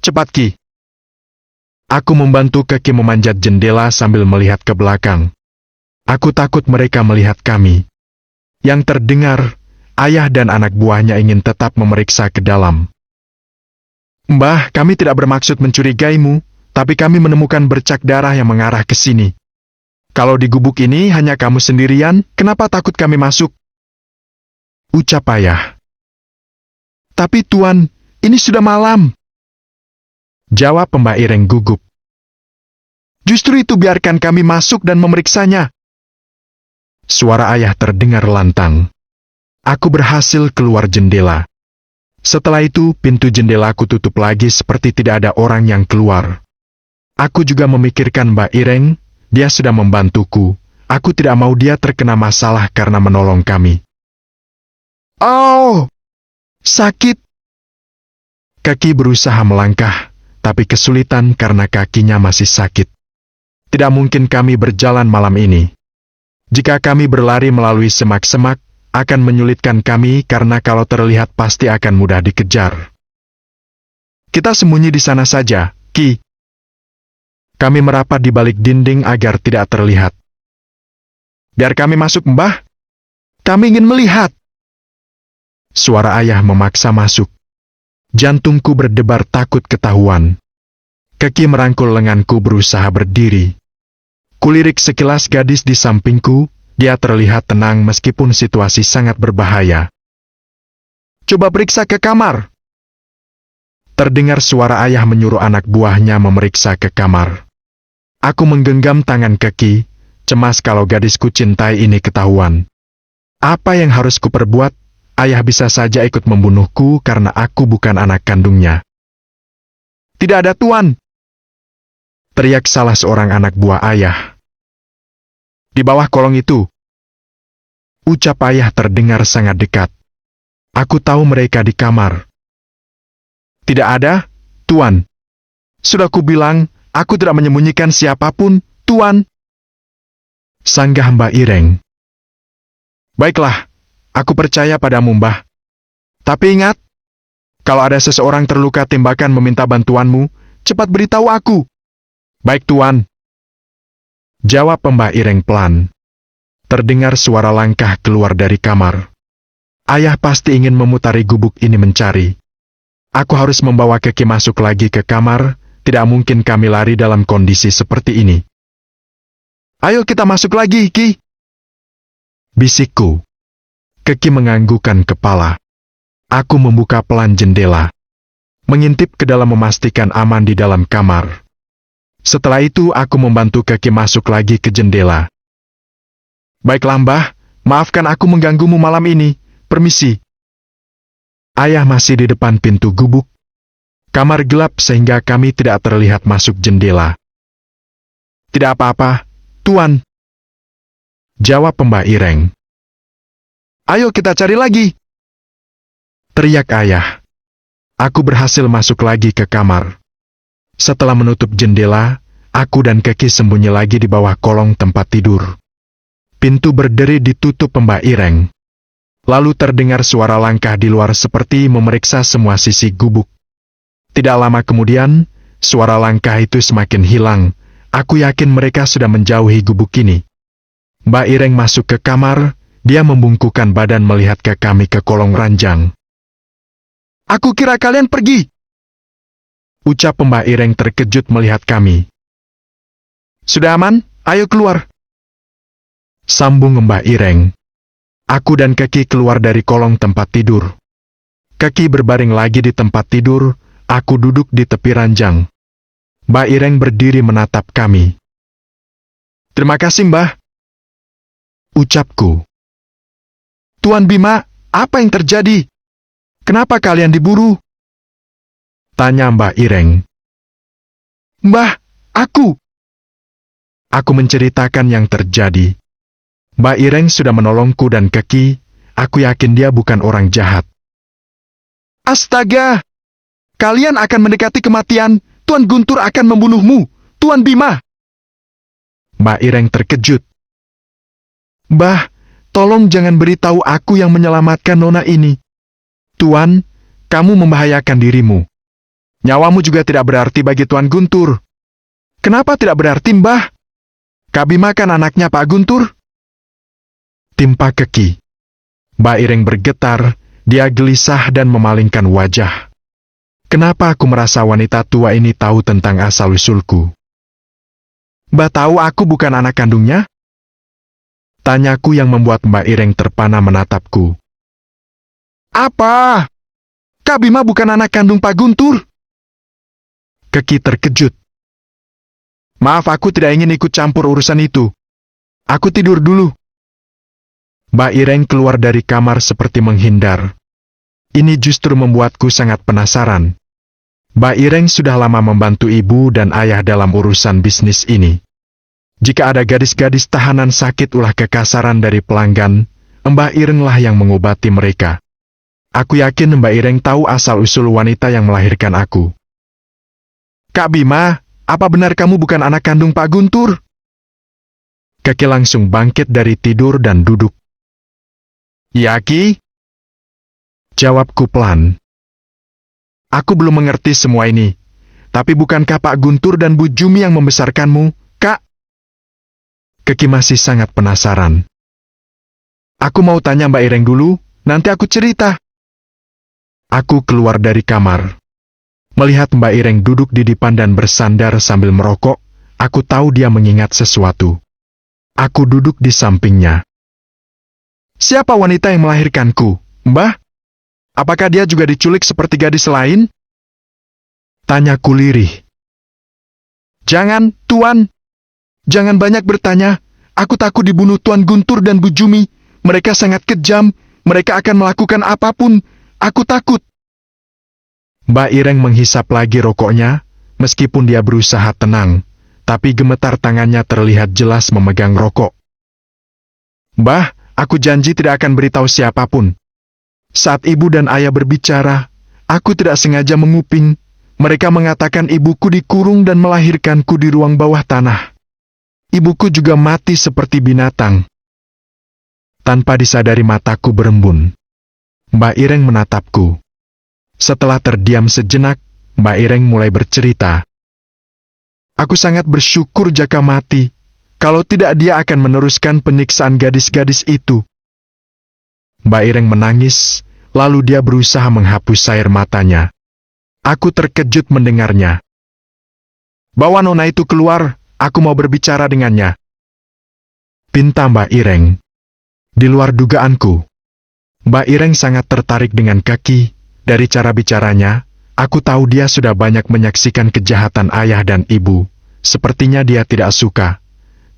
cepat Ki. Aku membantu Keki memanjat jendela sambil melihat ke belakang. Aku takut mereka melihat kami. Yang terdengar, ayah dan anak buahnya ingin tetap memeriksa ke dalam. Mbah, kami tidak bermaksud mencurigaimu, tapi kami menemukan bercak darah yang mengarah ke sini. Kalau di gubuk ini hanya kamu sendirian, kenapa takut kami masuk? Ucap ayah. Tapi Tuan, ini sudah malam. Jawab Mbak Ireng gugup. Justru itu biarkan kami masuk dan memeriksanya. Suara ayah terdengar lantang. Aku berhasil keluar jendela. Setelah itu, pintu jendelaku tutup lagi seperti tidak ada orang yang keluar. Aku juga memikirkan Mbak Ireng, dia sudah membantuku. Aku tidak mau dia terkena masalah karena menolong kami. Oh! Sakit! Kaki berusaha melangkah, tapi kesulitan karena kakinya masih sakit. Tidak mungkin kami berjalan malam ini. Jika kami berlari melalui semak-semak, akan menyulitkan kami karena kalau terlihat pasti akan mudah dikejar. Kita sembunyi di sana saja, Ki. Kami merapat di balik dinding agar tidak terlihat. Biar kami masuk, Mbah. Kami ingin melihat. Suara ayah memaksa masuk. Jantungku berdebar takut ketahuan. Keki merangkul lenganku berusaha berdiri. Kulirik sekilas gadis di sampingku, dia terlihat tenang meskipun situasi sangat berbahaya. Coba periksa ke kamar. Terdengar suara ayah menyuruh anak buahnya memeriksa ke kamar. Aku menggenggam tangan Keki, cemas kalau gadisku cintai ini ketahuan. Apa yang harus kuperbuat? Ayah bisa saja ikut membunuhku karena aku bukan anak kandungnya. Tidak ada Tuan! Teriak salah seorang anak buah ayah. Di bawah kolong itu. Ucap ayah terdengar sangat dekat. Aku tahu mereka di kamar. Tidak ada, Tuan. Sudah kubilang, aku tidak menyembunyikan siapapun, Tuan. Sanggah Mbak Ireng. Baiklah, aku percaya padamu, Mbah. Tapi ingat, kalau ada seseorang terluka tembakan meminta bantuanmu, cepat beritahu aku. Baik, Tuan. Jawab Mbak Ireng pelan. Terdengar suara langkah keluar dari kamar. Ayah pasti ingin memutari gubuk ini mencari. Aku harus membawa Keki masuk lagi ke kamar, tidak mungkin kami lari dalam kondisi seperti ini. Ayo kita masuk lagi, Ki. Bisikku. Keki menganggukkan kepala. Aku membuka pelan jendela. Mengintip ke dalam memastikan aman di dalam kamar. Setelah itu aku membantu Keki masuk lagi ke jendela. Baiklah Mbah, maafkan aku mengganggumu malam ini, permisi. Ayah masih di depan pintu gubuk. Kamar gelap sehingga kami tidak terlihat masuk jendela. Tidak apa-apa, Tuan. Jawab Mbak Ireng. Ayo kita cari lagi. Teriak ayah. Aku berhasil masuk lagi ke kamar. Setelah menutup jendela, aku dan Keki sembunyi lagi di bawah kolong tempat tidur. Pintu berderi ditutup Mbak Ireng. Lalu terdengar suara langkah di luar seperti memeriksa semua sisi gubuk. Tidak lama kemudian, suara langkah itu semakin hilang. Aku yakin mereka sudah menjauhi gubuk ini. Mbak Ireng masuk ke kamar, dia membungkukkan badan melihat ke kami ke kolong ranjang. Aku kira kalian pergi. Ucap Mbak Ireng terkejut melihat kami. Sudah aman? Ayo keluar. Sambung Mbak Ireng. Aku dan Keki keluar dari kolong tempat tidur. Keki berbaring lagi di tempat tidur, aku duduk di tepi ranjang. Mbak Ireng berdiri menatap kami. Terima kasih, Mbah. Ucapku. Tuan Bima, apa yang terjadi? Kenapa kalian diburu? Tanya Mbak Ireng. Mbah, aku menceritakan yang terjadi. Mbak Ireng sudah menolongku dan Keki, aku yakin dia bukan orang jahat. Astaga! Kalian akan mendekati kematian, Tuan Guntur akan membunuhmu, Tuan Bima! Mbak Ireng terkejut. Mbah, tolong jangan beritahu aku yang menyelamatkan nona ini. Tuan, kamu membahayakan dirimu. Nyawamu juga tidak berarti bagi Tuan Guntur. Kenapa tidak berarti, Mbah? Kak Bima kan anaknya Pak Guntur. Timpa Keki. Mbak Ireng bergetar, dia gelisah dan memalingkan wajah. Kenapa aku merasa wanita tua ini tahu tentang asal-usulku? Mbak tahu aku bukan anak kandungnya? Tanyaku yang membuat Mbak Ireng terpana menatapku. Apa? Kak Bima bukan anak kandung Pak Guntur? Keki terkejut. Maaf, aku tidak ingin ikut campur urusan itu. Aku tidur dulu. Mbak Ireng keluar dari kamar seperti menghindar. Ini justru membuatku sangat penasaran. Mbak Ireng sudah lama membantu ibu dan ayah dalam urusan bisnis ini. Jika ada gadis-gadis tahanan sakit ulah kekasaran dari pelanggan, Mbak Irenglah yang mengobati mereka. Aku yakin Mbak Ireng tahu asal-usul wanita yang melahirkan aku. Kak Bima, apa benar kamu bukan anak kandung Pak Guntur? Keki langsung bangkit dari tidur dan duduk. Ya, Ki? Jawabku pelan. Aku belum mengerti semua ini. Tapi bukankah Pak Guntur dan Bu Jumi yang membesarkanmu, Kak? Keki masih sangat penasaran. Aku mau tanya Mbak Ireng dulu, nanti aku cerita. Aku keluar dari kamar. Melihat Mbak Ireng duduk di depan dan bersandar sambil merokok, aku tahu dia mengingat sesuatu. Aku duduk di sampingnya. Siapa wanita yang melahirkanku, Mbah? Apakah dia juga diculik seperti gadis lain? Tanyaku lirih. Jangan, Tuan. Jangan banyak bertanya. Aku takut dibunuh Tuan Guntur dan Bu Jumi. Mereka sangat kejam. Mereka akan melakukan apapun. Aku takut. Mbak Ireng menghisap lagi rokoknya, meskipun dia berusaha tenang, tapi gemetar tangannya terlihat jelas memegang rokok. Mbah, aku janji tidak akan beritahu siapapun. Saat ibu dan ayah berbicara, aku tidak sengaja menguping. Mereka mengatakan ibuku dikurung dan melahirkanku di ruang bawah tanah. Ibuku juga mati seperti binatang. Tanpa disadari mataku berembun. Mbak Ireng menatapku. Setelah terdiam sejenak, Mbak Ireng mulai bercerita. Aku sangat bersyukur Jaka mati. Kalau tidak dia akan meneruskan penyiksaan gadis-gadis itu. Mbak Ireng menangis, lalu dia berusaha menghapus air matanya. Aku terkejut mendengarnya. Bawa nona itu keluar, aku mau berbicara dengannya. Pinta Mbak Ireng. Di luar dugaanku. Mbak Ireng sangat tertarik dengan Keki. Dari cara bicaranya, aku tahu dia sudah banyak menyaksikan kejahatan ayah dan ibu. Sepertinya dia tidak suka.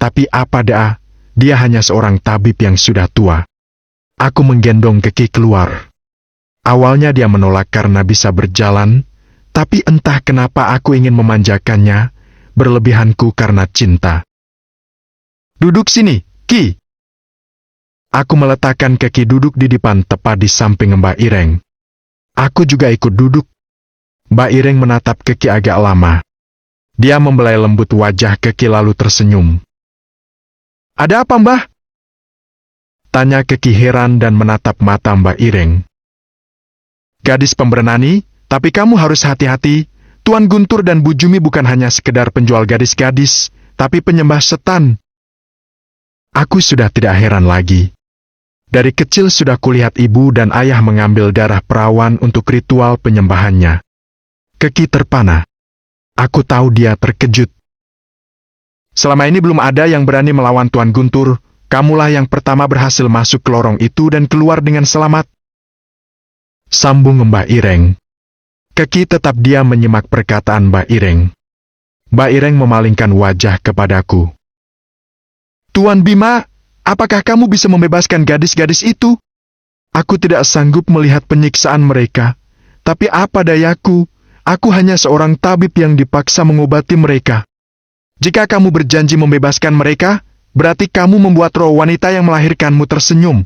Tapi apa dah, dia hanya seorang tabib yang sudah tua. Aku menggendong Keki keluar. Awalnya dia menolak karena bisa berjalan, tapi entah kenapa aku ingin memanjakannya, berlebihanku karena cinta. Duduk sini, Ki. Aku meletakkan Keki duduk di depan tepat di samping Mbak Ireng. Aku juga ikut duduk. Mbak Ireng menatap Keki agak lama. Dia membelai lembut wajah Keki lalu tersenyum. Ada apa, Mbah? Tanya Keki heran dan menatap mata Mbak Ireng. Gadis pemberani, tapi kamu harus hati-hati. Tuan Guntur dan Bu Jumi bukan hanya sekedar penjual gadis-gadis, tapi penyembah setan. Aku sudah tidak heran lagi. Dari kecil sudah kulihat ibu dan ayah mengambil darah perawan untuk ritual penyembahannya. Keki terpana. Aku tahu dia terkejut. Selama ini belum ada yang berani melawan Tuan Guntur. Kamulah yang pertama berhasil masuk ke lorong itu dan keluar dengan selamat. Sambung Mbak Ireng. Keki tetap diam menyimak perkataan Mbak Ireng. Mbak Ireng memalingkan wajah kepadaku. Tuan Bima, apakah kamu bisa membebaskan gadis-gadis itu? Aku tidak sanggup melihat penyiksaan mereka. Tapi apa dayaku, aku hanya seorang tabib yang dipaksa mengobati mereka. Jika kamu berjanji membebaskan mereka, berarti kamu membuat roh wanita yang melahirkanmu tersenyum.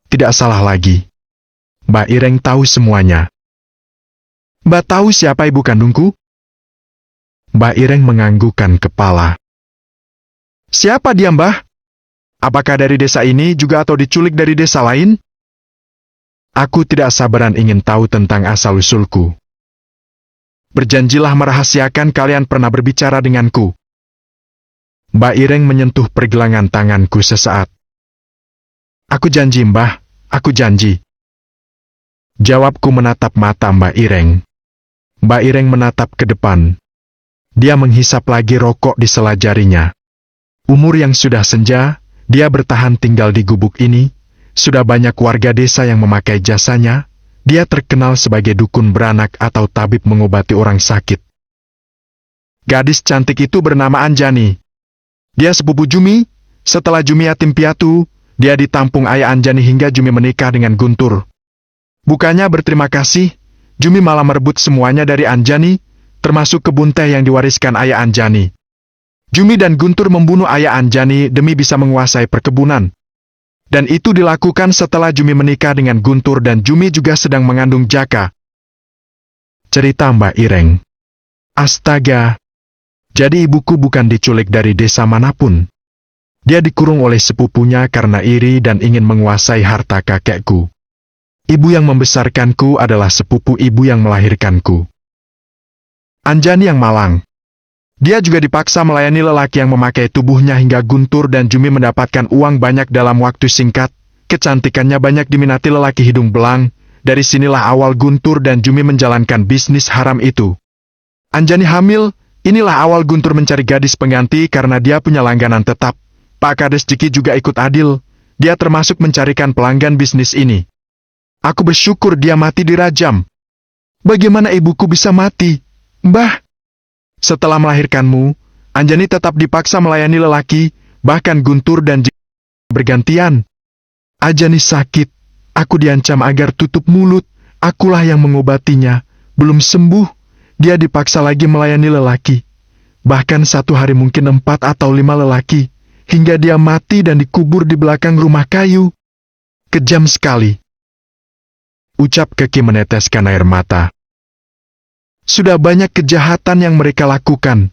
Tidak salah lagi. Mbak Ireng tahu semuanya. Mbak tahu siapa ibu kandungku? Mbak Ireng menganggukkan kepala. Siapa dia, Mbah? Apakah dari desa ini juga atau diculik dari desa lain? Aku tidak sabaran ingin tahu tentang asal-usulku. Berjanjilah merahasiakan kalian pernah berbicara denganku. Mbak Ireng menyentuh pergelangan tanganku sesaat. Aku janji, Mbah, aku janji. Jawabku menatap mata Mbak Ireng. Mbak Ireng menatap ke depan. Dia menghisap lagi rokok di sela jarinya. Umur yang sudah senja, dia bertahan tinggal di gubuk ini. Sudah banyak warga desa yang memakai jasanya. Dia terkenal sebagai dukun beranak atau tabib mengobati orang sakit. Gadis cantik itu bernama Anjani. Dia sepupu Jumi. Setelah Jumi yatim piatu, dia ditampung ayah Anjani hingga Jumi menikah dengan Guntur. Bukannya berterima kasih, Jumi malah merebut semuanya dari Anjani, termasuk kebun teh yang diwariskan ayah Anjani. Jumi dan Guntur membunuh ayah Anjani demi bisa menguasai perkebunan. Dan itu dilakukan setelah Jumi menikah dengan Guntur dan Jumi juga sedang mengandung Jaka. Cerita Mbak Ireng. Astaga. Jadi ibuku bukan diculik dari desa manapun. Dia dikurung oleh sepupunya karena iri dan ingin menguasai harta kakekku. Ibu yang membesarkanku adalah sepupu ibu yang melahirkanku. Anjani yang malang. Dia juga dipaksa melayani lelaki yang memakai tubuhnya hingga Guntur dan Jumi mendapatkan uang banyak dalam waktu singkat. Kecantikannya banyak diminati lelaki hidung belang. Dari sinilah awal Guntur dan Jumi menjalankan bisnis haram itu. Anjani hamil, inilah awal Guntur mencari gadis pengganti karena dia punya langganan tetap. Pak Kades Jiki juga ikut adil. Dia termasuk mencarikan pelanggan bisnis ini. Aku bersyukur dia mati dirajam. Bagaimana ibuku bisa mati? Mbah. Setelah melahirkanmu, Anjani tetap dipaksa melayani lelaki, bahkan Guntur dan Jiki bergantian. Anjani sakit, aku diancam agar tutup mulut, akulah yang mengobatinya. Belum sembuh, dia dipaksa lagi melayani lelaki. Bahkan satu hari mungkin 4 atau 5 lelaki, hingga dia mati dan dikubur di belakang rumah kayu. Kejam sekali. Ucap Keki meneteskan air mata. Sudah banyak kejahatan yang mereka lakukan.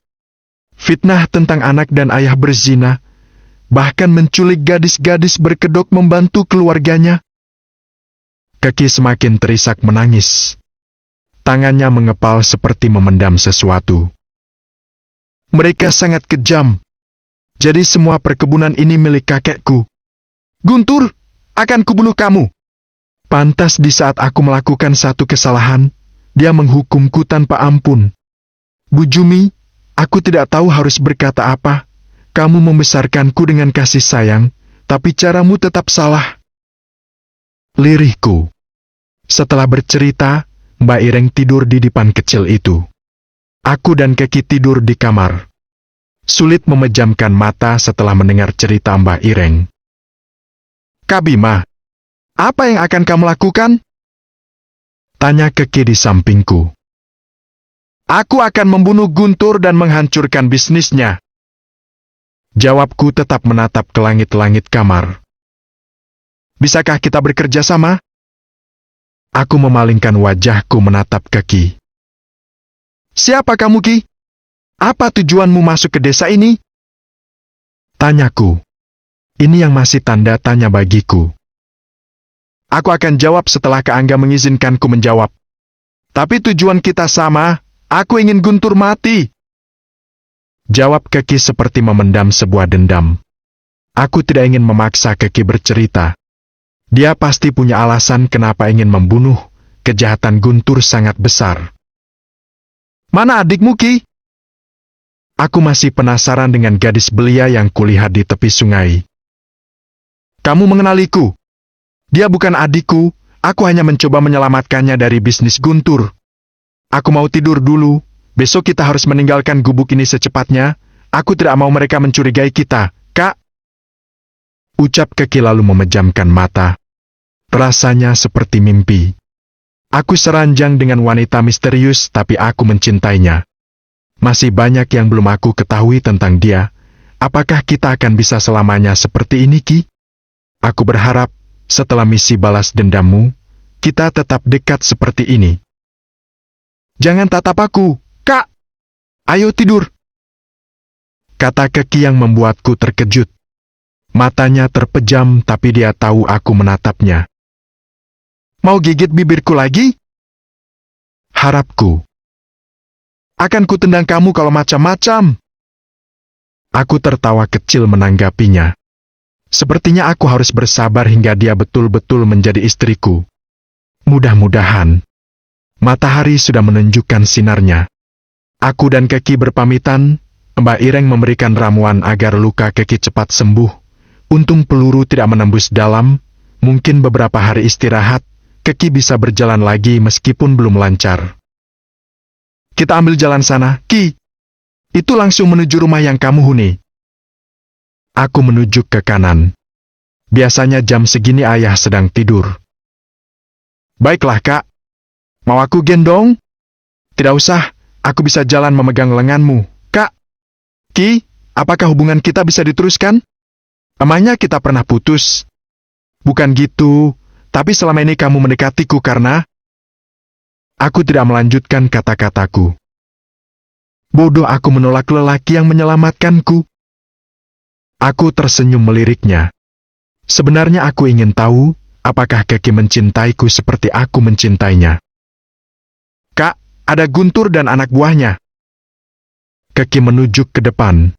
Fitnah tentang anak dan ayah berzina, bahkan menculik gadis-gadis berkedok membantu keluarganya. Keki semakin terisak menangis. Tangannya mengepal seperti memendam sesuatu. Mereka sangat kejam. Jadi semua perkebunan ini milik kakekku. Guntur, akan kubunuh kamu. Pantas di saat aku melakukan satu kesalahan, dia menghukumku tanpa ampun. Bu Jumi, aku tidak tahu harus berkata apa. Kamu membesarkanku dengan kasih sayang, tapi caramu tetap salah. Lirihku. Setelah bercerita, Mbak Ireng tidur di dipan kecil itu. Aku dan Keki tidur di kamar. Sulit memejamkan mata setelah mendengar cerita Mbak Ireng. Kak Bima, apa yang akan kamu lakukan? Tanya Keki di sampingku. Aku akan membunuh Guntur dan menghancurkan bisnisnya. Jawabku tetap menatap ke langit-langit kamar. Bisakah kita bekerja sama? Aku memalingkan wajahku menatap Keki. Siapa kamu, Ki? Apa tujuanmu masuk ke desa ini? Tanyaku. Ini yang masih tanda tanya bagiku. Aku akan jawab setelah Kak Angga mengizinkanku menjawab. Tapi tujuan kita sama, aku ingin Guntur mati. Jawab Keki seperti memendam sebuah dendam. Aku tidak ingin memaksa Keki bercerita. Dia pasti punya alasan kenapa ingin membunuh. Kejahatan Guntur sangat besar. Mana adikmu, Ki? Aku masih penasaran dengan gadis belia yang kulihat di tepi sungai. Kamu mengenaliku? Dia bukan adikku, aku hanya mencoba menyelamatkannya dari bisnis Guntur. Aku mau tidur dulu, besok kita harus meninggalkan gubuk ini secepatnya, aku tidak mau mereka mencurigai kita, Kak. Ucap Keki lalu memejamkan mata. Rasanya seperti mimpi. Aku seranjang dengan wanita misterius tapi aku mencintainya. Masih banyak yang belum aku ketahui tentang dia. Apakah kita akan bisa selamanya seperti ini, Ki? Aku berharap, setelah misi balas dendammu, kita tetap dekat seperti ini. Jangan tatap aku, Kak. Ayo tidur. Kata Keki yang membuatku terkejut. Matanya terpejam tapi dia tahu aku menatapnya. Mau gigit bibirku lagi? Harapku. Akan kutendang kamu kalau macam-macam. Aku tertawa kecil menanggapinya. Sepertinya aku harus bersabar hingga dia betul-betul menjadi istriku. Mudah-mudahan. Matahari sudah menunjukkan sinarnya. Aku dan Keki berpamitan. Mbak Ireng memberikan ramuan agar luka Keki cepat sembuh. Untung peluru tidak menembus dalam. Mungkin beberapa hari istirahat, Keki bisa berjalan lagi meskipun belum lancar. Kita ambil jalan sana, Ki. Itu langsung menuju rumah yang kamu huni. Aku menunjuk ke kanan. Biasanya jam segini ayah sedang tidur. Baiklah, Kak. Mau aku gendong? Tidak usah, aku bisa jalan memegang lenganmu, Kak. Ki, apakah hubungan kita bisa diteruskan? Emangnya kita pernah putus? Bukan gitu, tapi selama ini kamu mendekatiku karena... Aku tidak melanjutkan kata-kataku. Bodoh aku menolak lelaki yang menyelamatkanku. Aku tersenyum meliriknya. Sebenarnya aku ingin tahu, apakah Keki mencintaiku seperti aku mencintainya. Kak, ada Guntur dan anak buahnya. Keki menunjuk ke depan.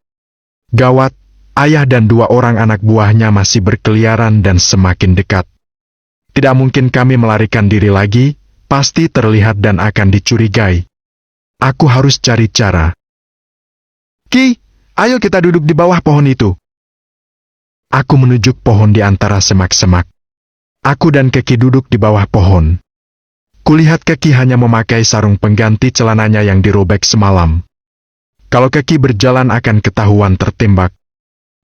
Gawat, ayah dan 2 orang anak buahnya masih berkeliaran dan semakin dekat. Tidak mungkin kami melarikan diri lagi, pasti terlihat dan akan dicurigai. Aku harus cari cara. Ki, ayo kita duduk di bawah pohon itu. Aku menunjuk pohon di antara semak-semak. Aku dan Keki duduk di bawah pohon. Kulihat Keki hanya memakai sarung pengganti celananya yang dirobek semalam. Kalau Keki berjalan akan ketahuan tertembak.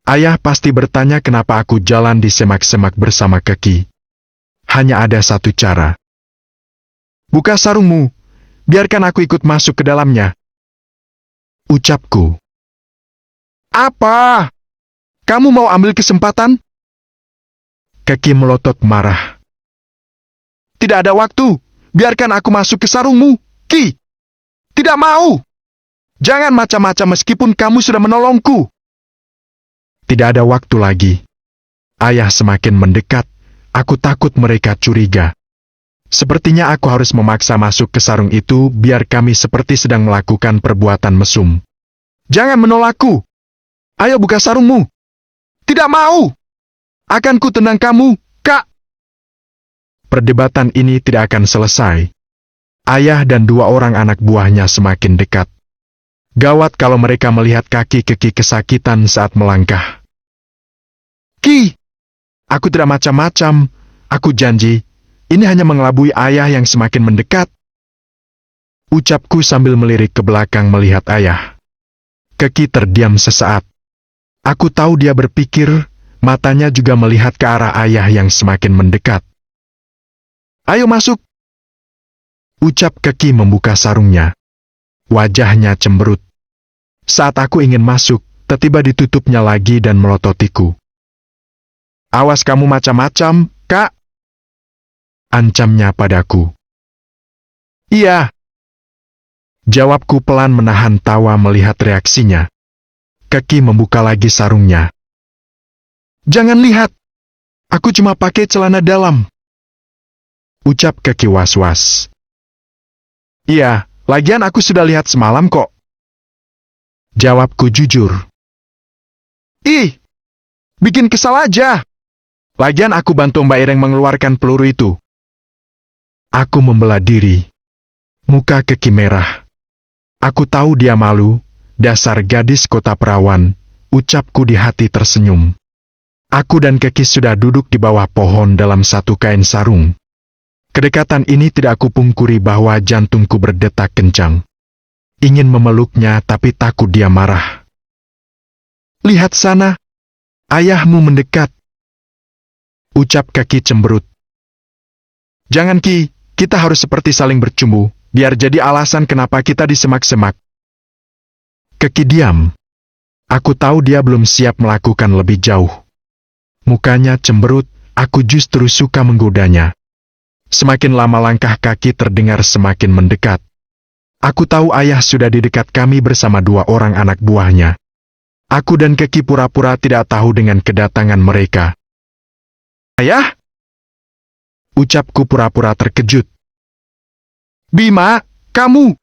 Ayah pasti bertanya kenapa aku jalan di semak-semak bersama Keki. Hanya ada satu cara. Buka sarungmu. Biarkan aku ikut masuk ke dalamnya. Ucapku. Apa? Kamu mau ambil kesempatan? Keki melotot marah. Tidak ada waktu. Biarkan aku masuk ke sarungmu, Ki. Tidak mau. Jangan macam-macam meskipun kamu sudah menolongku. Tidak ada waktu lagi. Ayah semakin mendekat. Aku takut mereka curiga. Sepertinya aku harus memaksa masuk ke sarung itu biar kami seperti sedang melakukan perbuatan mesum. Jangan menolakku. Ayo buka sarungmu. Tidak mau. Akan ku tendang kamu, Kak. Perdebatan ini tidak akan selesai. Ayah dan 2 orang anak buahnya semakin dekat. Gawat kalau mereka melihat kaki Keki kesakitan saat melangkah. Ki, aku tidak macam-macam. Aku janji. Ini hanya mengelabui ayah yang semakin mendekat. Ucapku sambil melirik ke belakang melihat ayah. Keki terdiam sesaat. Aku tahu dia berpikir, matanya juga melihat ke arah ayah yang semakin mendekat. Ayo masuk. Ucap Keki membuka sarungnya. Wajahnya cemberut. Saat aku ingin masuk, tiba-tiba ditutupnya lagi dan melototiku. Awas kamu macam-macam, Kak. Ancamnya padaku. Iya. Jawabku pelan menahan tawa melihat reaksinya. Keki membuka lagi sarungnya. Jangan lihat. Aku cuma pakai celana dalam. Ucap Keki was-was. Iya, lagian aku sudah lihat semalam kok. Jawabku jujur. Ih, bikin kesal aja. Lagian aku bantu Mbak Ireng mengeluarkan peluru itu. Aku membela diri. Muka Keki merah. Aku tahu dia malu, dasar gadis kota perawan, ucapku di hati tersenyum. Aku dan Keki sudah duduk di bawah pohon dalam satu kain sarung. Kedekatan ini tidak aku pungkiri bahwa jantungku berdetak kencang. Ingin memeluknya tapi takut dia marah. Lihat sana, ayahmu mendekat. Ucap Keki cemberut. Jangan Ki, kita harus seperti saling bercumbu, biar jadi alasan kenapa kita disemak-semak. Keki diam. Aku tahu dia belum siap melakukan lebih jauh. Mukanya cemberut, aku justru suka menggodanya. Semakin lama langkah kaki terdengar semakin mendekat. Aku tahu ayah sudah di dekat kami bersama 2 orang anak buahnya. Aku dan Keki pura-pura tidak tahu dengan kedatangan mereka. Ayah? Ucapku pura-pura terkejut. Bima, kamu!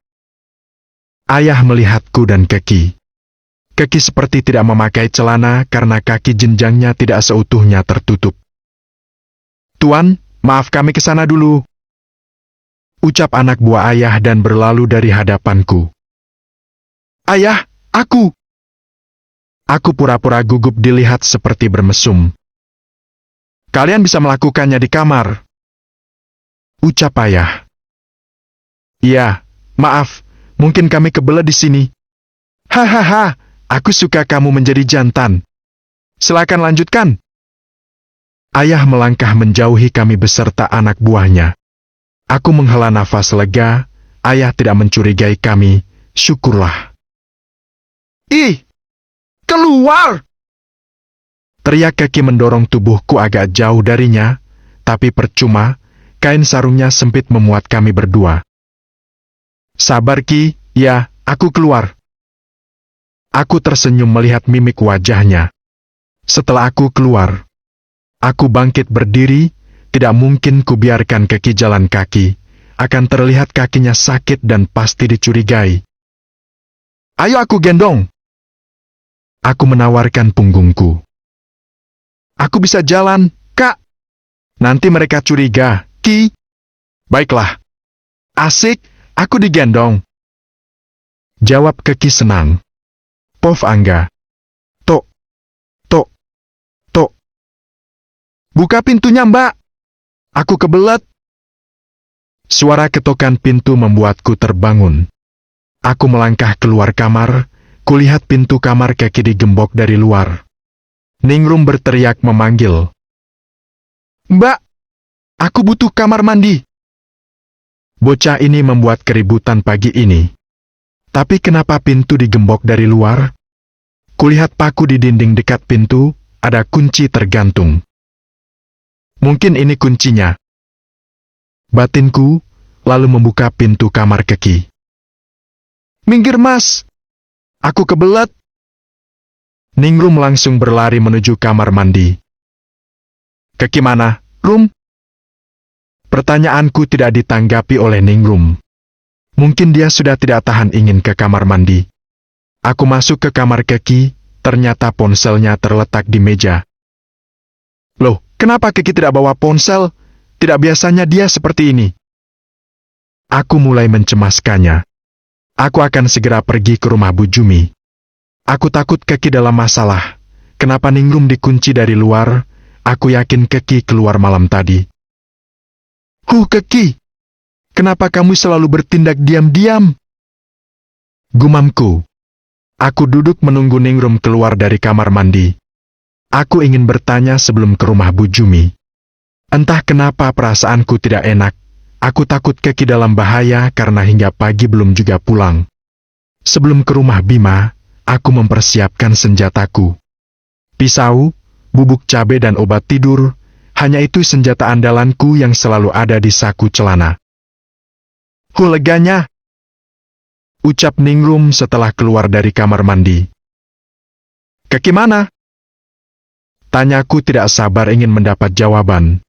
Ayah melihatku dan Keki. Keki seperti tidak memakai celana karena kaki jenjangnya tidak seutuhnya tertutup. "Tuan, maaf kami ke sana dulu," ucap anak buah ayah dan berlalu dari hadapanku. "Ayah, aku!" Aku pura-pura gugup dilihat seperti bermesum. "Kalian bisa melakukannya di kamar," ucap ayah. "Iya, maaf, mungkin kami kebelet di sini." "Hahaha, aku suka kamu menjadi jantan. Silakan lanjutkan." Ayah melangkah menjauhi kami beserta anak buahnya. Aku menghela nafas lega, ayah tidak mencurigai kami, syukurlah. "Ih, keluar!" teriak Keki mendorong tubuhku agak jauh darinya, tapi percuma, kain sarungnya sempit memuat kami berdua. "Sabar Ki, ya, aku keluar." Aku tersenyum melihat mimik wajahnya. Setelah aku keluar, aku bangkit berdiri. Tidak mungkin kubiarkan Keki jalan kaki, akan terlihat kakinya sakit dan pasti dicurigai. "Ayo aku gendong." Aku menawarkan punggungku. "Aku bisa jalan, Kak." "Nanti mereka curiga, Ki." "Baiklah." "Asik, aku digendong," jawab Keki senang. "Pof Angga." "Tok, tok, tok." "Buka pintunya, Mbak. Aku kebelet." Suara ketokan pintu membuatku terbangun. Aku melangkah keluar kamar, kulihat pintu kamar Keki digembok dari luar. Ningrum berteriak memanggil. "Mbak, aku butuh kamar mandi." Bocah ini membuat keributan pagi ini. Tapi kenapa pintu digembok dari luar? Kulihat paku di dinding dekat pintu, ada kunci tergantung. Mungkin ini kuncinya. Batinku, lalu membuka pintu kamar Keki. "Minggir Mas, aku kebelet." Ningrum langsung berlari menuju kamar mandi. "Keki mana, Rum?" Pertanyaanku tidak ditanggapi oleh Ningrum. Mungkin dia sudah tidak tahan ingin ke kamar mandi. Aku masuk ke kamar Keki, ternyata ponselnya terletak di meja. "Loh, kenapa Keki tidak bawa ponsel? Tidak biasanya dia seperti ini." Aku mulai mencemaskannya. Aku akan segera pergi ke rumah Bu Jumi. Aku takut Keki dalam masalah. Kenapa Ningrum dikunci dari luar? Aku yakin Keki keluar malam tadi. Keki, kenapa kamu selalu bertindak diam-diam?" Gumamku. Aku duduk menunggu Ningrum keluar dari kamar mandi. Aku ingin bertanya sebelum ke rumah Bu Jumi. Entah kenapa perasaanku tidak enak. Aku takut Keki dalam bahaya karena hingga pagi belum juga pulang. Sebelum ke rumah Bima, aku mempersiapkan senjataku. Pisau, bubuk cabai dan obat tidur, hanya itu senjata andalanku yang selalu ada di saku celana. "Leganya," ucap Ningrum setelah keluar dari kamar mandi. "Keki mana?" Tanyaku tidak sabar ingin mendapat jawaban.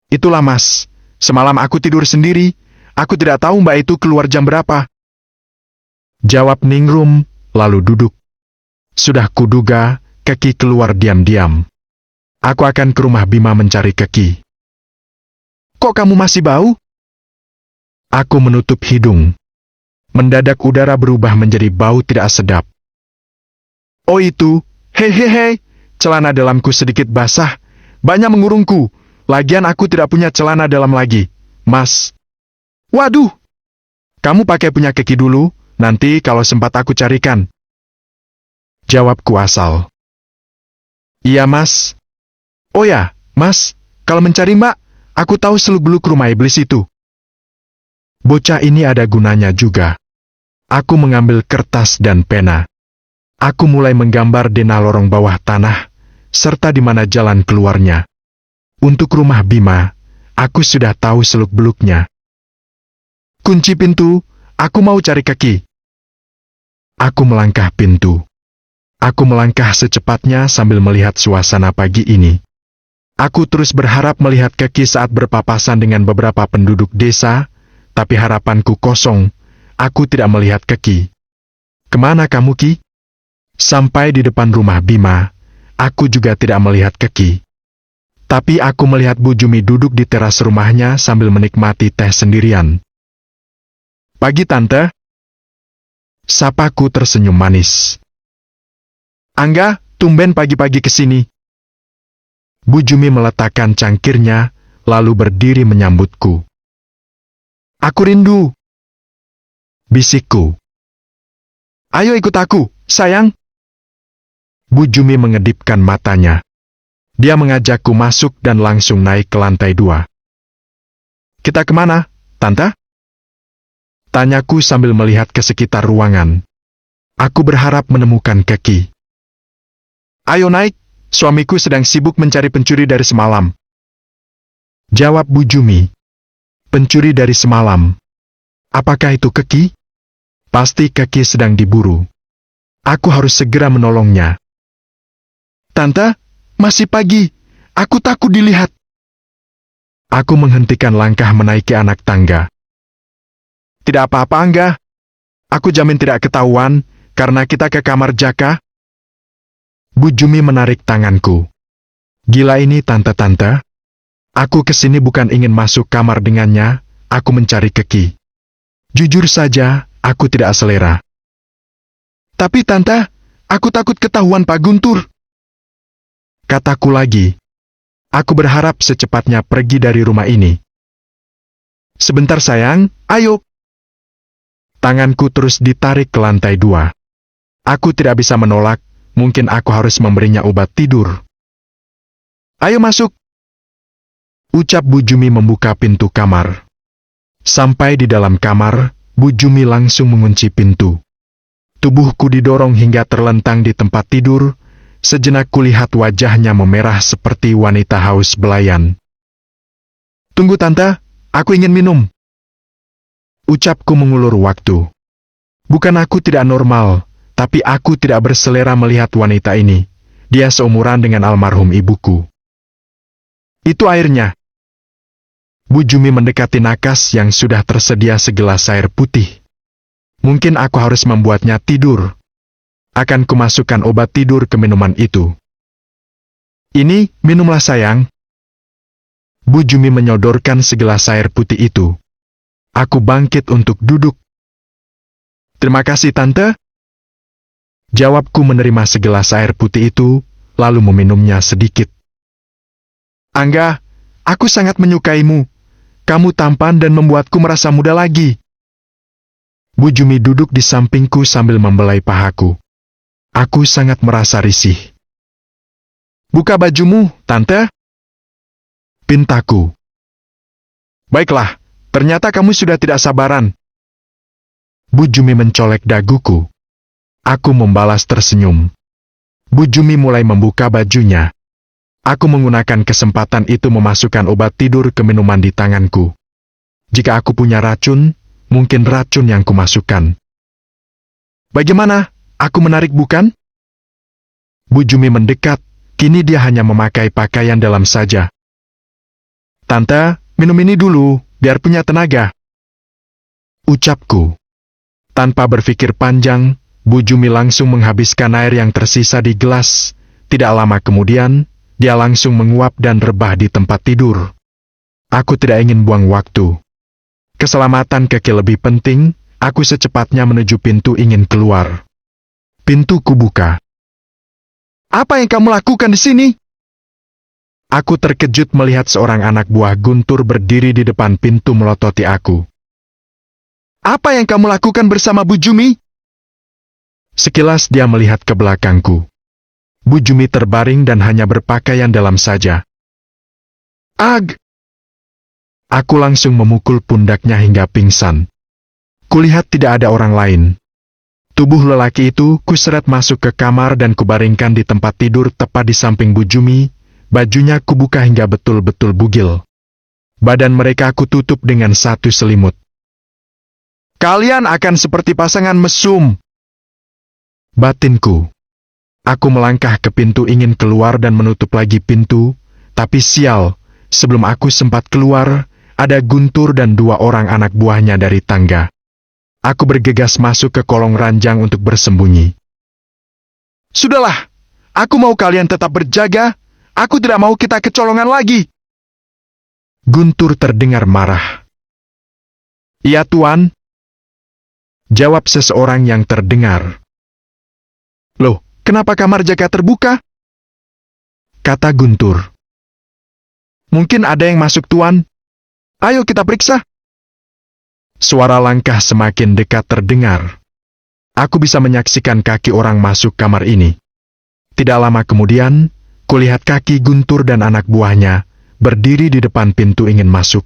"Itulah Mas, semalam aku tidur sendiri, aku tidak tahu Mbak itu keluar jam berapa," jawab Ningrum, lalu duduk. Sudah kuduga, Keki keluar diam-diam. Aku akan ke rumah Bima mencari Keki. "Kok kamu masih bau?" Aku menutup hidung. Mendadak udara berubah menjadi bau tidak sedap. "Oh itu, hehehe, celana dalamku sedikit basah, banyak mengurungku. Lagian aku tidak punya celana dalam lagi, Mas." "Waduh, kamu pakai punya Keki dulu, nanti kalau sempat aku carikan," jawabku asal. "Iya Mas." "Oh ya, Mas, kalau mencari Mbak, aku tahu seluk-beluk rumah iblis itu." Bocah ini ada gunanya juga. Aku mengambil kertas dan pena. Aku mulai menggambar denah lorong bawah tanah, serta di mana jalan keluarnya. Untuk rumah Bima, aku sudah tahu seluk-beluknya. "Kunci pintu, aku mau cari Keki." Aku melangkah pintu. Aku melangkah secepatnya sambil melihat suasana pagi ini. Aku terus berharap melihat Keki saat berpapasan dengan beberapa penduduk desa, tapi harapanku kosong. aku tidak melihat Keki. Kemana kamu, Ki? Sampai di depan rumah Bima, aku juga tidak melihat Keki. Tapi aku melihat Bu Jumi duduk di teras rumahnya sambil menikmati teh sendirian. Pagi, Tante. Sapaku tersenyum manis. Angga, tumben pagi-pagi ke sini. Bu Jumi meletakkan cangkirnya, lalu berdiri menyambutku. Aku rindu. Bisikku. Ayo ikut aku, sayang. Bu Jumi mengedipkan matanya. Dia mengajakku masuk dan langsung naik ke lantai 2. Kita kemana, Tante? Tanyaku sambil melihat ke sekitar ruangan. Aku berharap menemukan Keki. Ayo naik, suamiku sedang sibuk mencari pencuri dari semalam. Jawab Bu Jumi. Pencuri dari semalam. Apakah itu Keki? Pasti Keki sedang diburu. Aku harus segera menolongnya. Tante, masih pagi. Aku takut dilihat. Aku menghentikan langkah menaiki anak tangga. Tidak apa-apa, Angga. Aku jamin tidak ketahuan, karena kita ke kamar Jaka. Bu Jumi menarik tanganku. Gila ini, Tante-tante. Aku kesini bukan ingin masuk kamar dengannya, aku mencari Keki. Jujur saja, aku tidak selera. Tapi Tante, aku takut ketahuan Pak Guntur. Kataku lagi. Aku berharap secepatnya pergi dari rumah ini. Sebentar sayang, ayo. Tanganku terus ditarik ke lantai 2. Aku tidak bisa menolak, mungkin aku harus memberinya obat tidur. Ayo masuk. Ucap Bu Jumi membuka pintu kamar. Sampai di dalam kamar, Bu Jumi langsung mengunci pintu. Tubuhku didorong hingga terlentang di tempat tidur. Sejenak kulihat wajahnya memerah seperti wanita haus belayan. Tunggu Tante, aku ingin minum. Ucapku mengulur waktu. Bukan aku tidak normal, tapi aku tidak berselera melihat wanita ini. Dia seumuran dengan almarhum ibuku. Itu airnya. Bu Jumi mendekati nakas yang sudah tersedia segelas air putih. Mungkin aku harus membuatnya tidur. Akan kumasukkan obat tidur ke minuman itu. Ini, minumlah sayang. Bu Jumi menyodorkan segelas air putih itu. Aku bangkit untuk duduk. Terima kasih, Tante. Jawabku menerima segelas air putih itu, lalu meminumnya sedikit. Angga, aku sangat menyukaimu. Kamu tampan dan membuatku merasa muda lagi. Bu Jumi duduk di sampingku sambil membelai pahaku. Aku sangat merasa risih. Buka bajumu, Tante. Pintaku. Baiklah, ternyata kamu sudah tidak sabaran. Bu Jumi mencolek daguku. Aku membalas tersenyum. Bu Jumi mulai membuka bajunya. Aku menggunakan kesempatan itu memasukkan obat tidur ke minuman di tanganku. Jika aku punya racun, mungkin racun yang kumasukkan. Bagaimana? Aku menarik bukan? Bu Jumi mendekat, kini dia hanya memakai pakaian dalam saja. Tante, minum ini dulu, biar punya tenaga. Ucapku. Tanpa berpikir panjang, Bu Jumi langsung menghabiskan air yang tersisa di gelas. Tidak lama kemudian, dia langsung menguap dan rebah di tempat tidur. Aku tidak ingin buang waktu. Keselamatan Keki lebih penting, aku secepatnya menuju pintu ingin keluar. Pintu kubuka. Apa yang kamu lakukan di sini? Aku terkejut melihat seorang anak buah Guntur berdiri di depan pintu melototi aku. Apa yang kamu lakukan bersama Bu Jumi? Sekilas dia melihat ke belakangku. Bu Jumi terbaring dan hanya berpakaian dalam saja. Ag! Aku langsung memukul pundaknya hingga pingsan. Kulihat tidak ada orang lain. Tubuh lelaki itu kuseret masuk ke kamar dan kubaringkan di tempat tidur tepat di samping Bu Jumi. Bajunya kubuka hingga betul-betul bugil. Badan mereka kututup dengan satu selimut. Kalian akan seperti pasangan mesum. Batinku. Aku melangkah ke pintu ingin keluar dan menutup lagi pintu, tapi sial, sebelum aku sempat keluar, ada Guntur dan 2 orang anak buahnya dari tangga. Aku bergegas masuk ke kolong ranjang untuk bersembunyi. Sudahlah, aku mau kalian tetap berjaga. Aku tidak mau kita kecolongan lagi. Guntur terdengar marah. Iya, Tuan. Jawab seseorang yang terdengar. Loh, kenapa kamar jaga terbuka? Kata Guntur. Mungkin ada yang masuk, Tuan. Ayo kita periksa. Suara langkah semakin dekat terdengar. Aku bisa menyaksikan kaki orang masuk kamar ini. Tidak lama kemudian, kulihat kaki Guntur dan anak buahnya berdiri di depan pintu ingin masuk.